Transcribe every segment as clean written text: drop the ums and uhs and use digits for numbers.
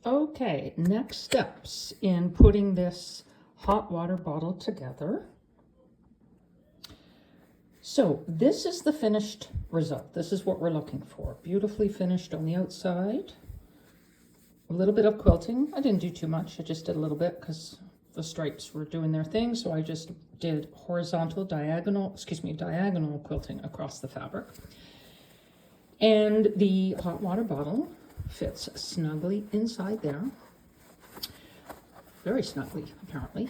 Okay, next steps in putting this hot water bottle together. So this is the finished result. This is what we're looking for. Beautifully finished on the outside. A little bit of quilting. I didn't do too much. I just did a little bit because the stripes were doing their thing. So I just did diagonal quilting across the fabric. And the hot water bottle fits snugly inside there. Very snugly, apparently.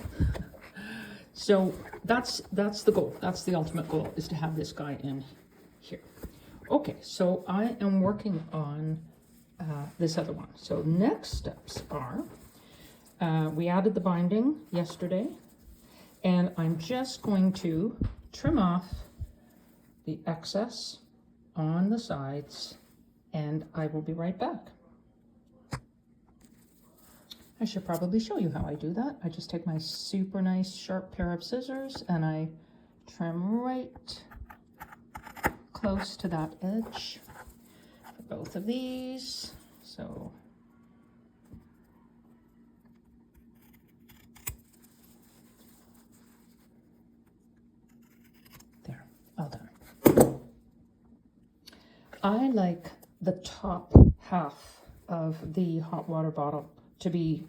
So that's the goal. That's the ultimate goal, is to have this guy in here. Okay, so I am working on this other one. So next steps are, we added the binding yesterday, and I'm just going to trim off the excess on the sides, and I will be right back. I should probably show you how I do that. I just take my super nice sharp pair of scissors and I trim right close to that edge for both of these. So there, all done. I like the top half of the hot water bottle to be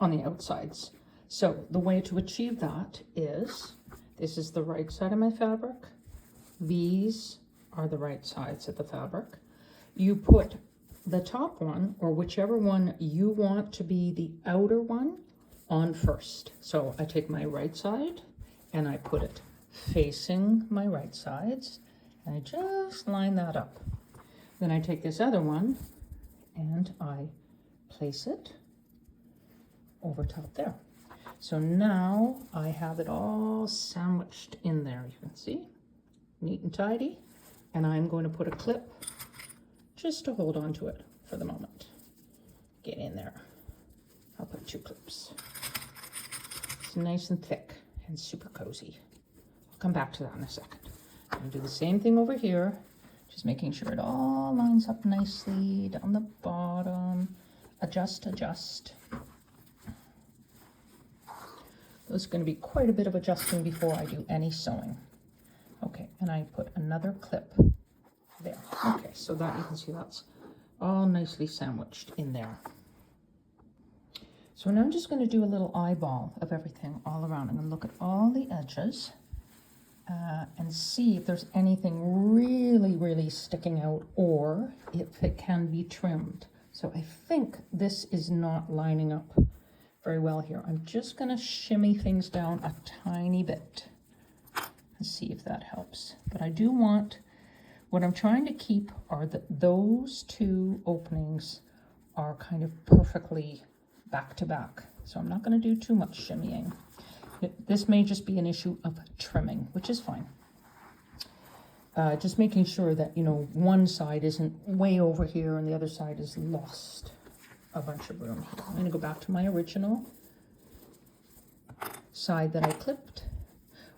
on the outsides. So the way to achieve that is, this is the right side of my fabric. These are the right sides of the fabric. You put the top one, or whichever one you want to be the outer one, on first. So I take my right side and I put it facing my right sides, and I just line that up. Then I take this other one and I place it over top there. So now I have it all sandwiched in there. You can see, neat and tidy. And I'm going to put a clip just to hold on to it for the moment. Get in there. I'll put 2 clips. It's nice and thick and super cozy. I'll come back to that in a second. I'm going to do the same thing over here, just making sure it all lines up nicely down the bottom. Adjust. There's going to be quite a bit of adjusting before I do any sewing. Okay, and I put another clip there. Okay, so that you can see that's all nicely sandwiched in there. So now I'm just going to do a little eyeball of everything all around. I'm going to look at all the edges and see if there's anything really sticking out, or if it can be trimmed. So I think this is not lining up very well here. I'm just going to shimmy things down a tiny bit and see if that helps. But I do want, what I'm trying to keep are that those 2 openings are kind of perfectly back to back. So I'm not going to do too much shimmying. This may just be an issue of trimming, which is fine. Just making sure that, you know, one side isn't way over here and the other side is lost a bunch of room. I'm going to go back to my original side that I clipped.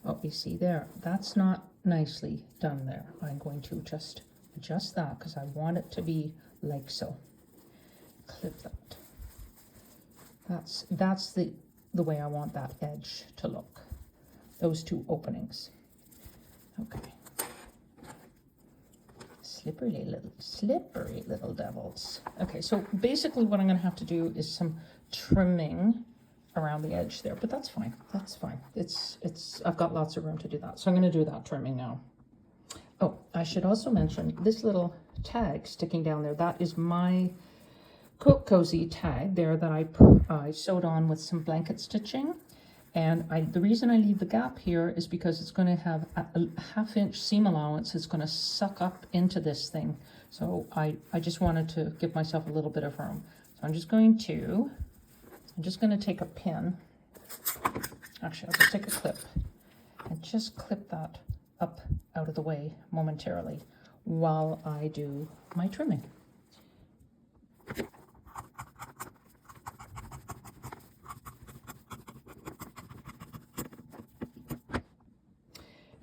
Oh, you see there, that's not nicely done there. I'm going to just adjust that because I want it to be like so. Clip that. That's the way I want that edge to look. Those 2 openings. Okay. Slippery little devils. Okay, so basically what I'm going to have to do is some trimming around the edge there, but that's fine. That's fine. I've got lots of room to do that. So I'm going to do that trimming now. Oh, I should also mention this little tag sticking down there. That is my KwiltKozy tag there that I sewed on with some blanket stitching. And the reason I leave the gap here is because it's going to have a 1/2 inch seam allowance. It's going to suck up into this thing. So I just wanted to give myself a little bit of room. So I'm just going to take a pin. Actually, I'll just take a clip and just clip that up out of the way momentarily while I do my trimming.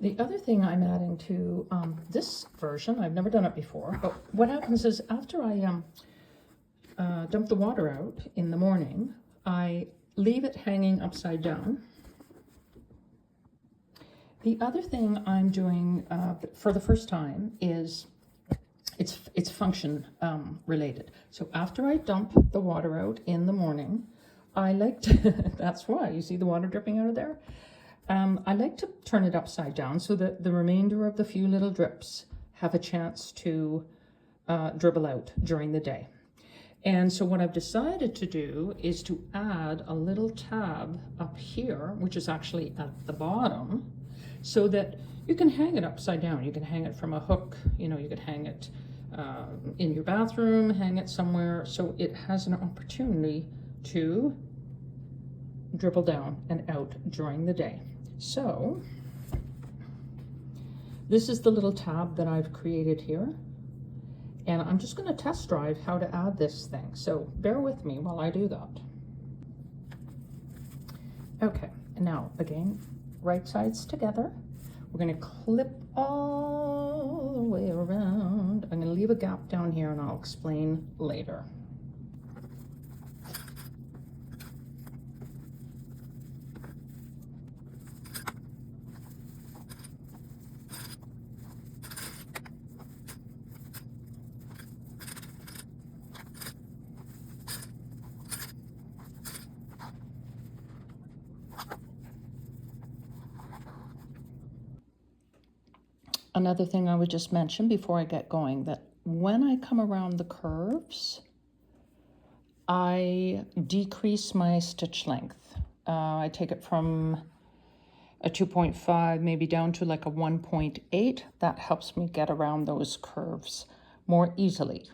The other thing I'm adding to this version, I've never done it before, but what happens is after I dump the water out in the morning, I leave it hanging upside down. The other thing I'm doing for the first time is it's function related. So after I dump the water out in the morning, I like to, that's why, you see the water dripping out of there? I like to turn it upside down so that the remainder of the few little drips have a chance to dribble out during the day. And so what I've decided to do is to add a little tab up here, which is actually at the bottom, so that you can hang it upside down. You can hang it from a hook, you know, you could hang it in your bathroom, hang it somewhere, so it has an opportunity to dribble down and out during the day. So this is the little tab that I've created here. And I'm just going to test drive how to add this thing. So bear with me while I do that. Okay, now again, right sides together. We're going to clip all the way around. I'm going to leave a gap down here and I'll explain later. Another thing I would just mention before I get going, that when I come around the curves, I decrease my stitch length. I take it from a 2.5 maybe down to like a 1.8. That helps me get around those curves more easily.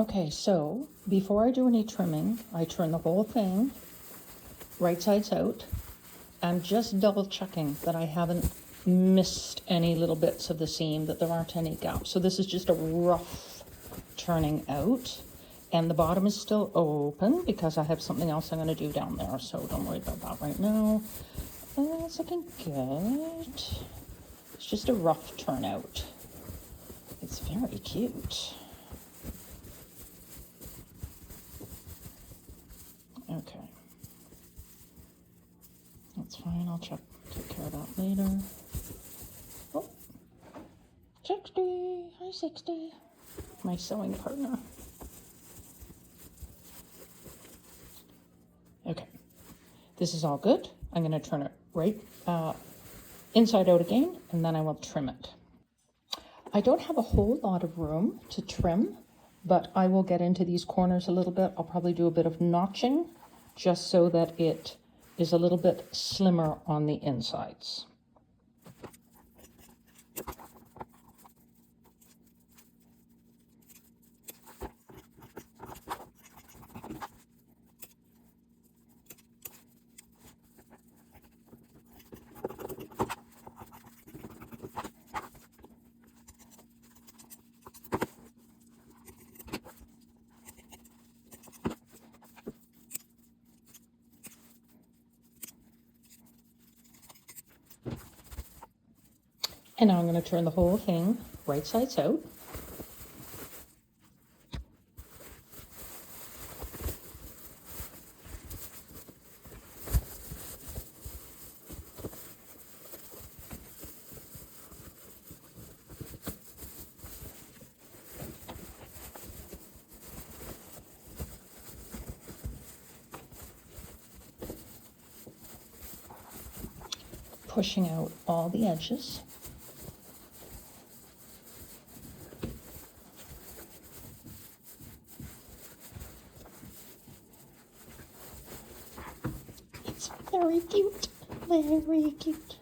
Okay, so before I do any trimming, I turn the whole thing right sides out. I'm just double checking that I haven't missed any little bits of the seam, that there aren't any gaps. So this is just a rough turning out, and the bottom is still open because I have something else I'm going to do down there, so don't worry about that right now. It's looking good. It's just a rough turnout. It's very cute. Okay, that's fine. I'll take care of that later. Oh, 60. Hi, 60. My sewing partner. Okay, this is all good. I'm going to turn it right inside out again, and then I will trim it. I don't have a whole lot of room to trim, but I will get into these corners a little bit. I'll probably do a bit of notching just so that it is a little bit slimmer on the insides. And now I'm going to turn the whole thing right sides out. pushing out all the edges. It's very cute, very cute.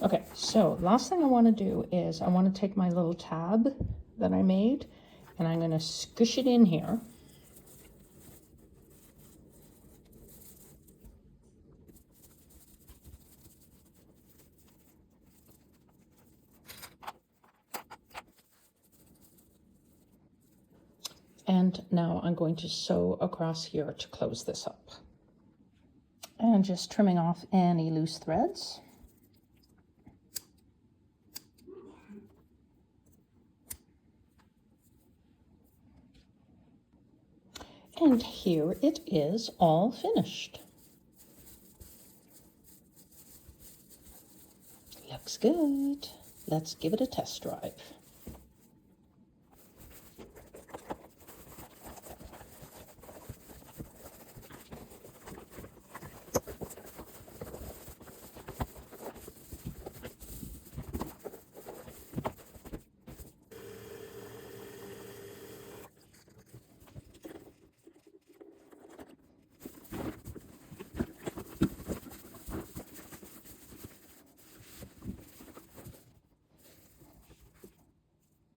Okay, so last thing I want to do is I want to take my little tab that I made and I'm going to squish it in here. And now I'm going to sew across here to close this up. And just trimming off any loose threads. And here it is, all finished. Looks good. Let's give it a test drive.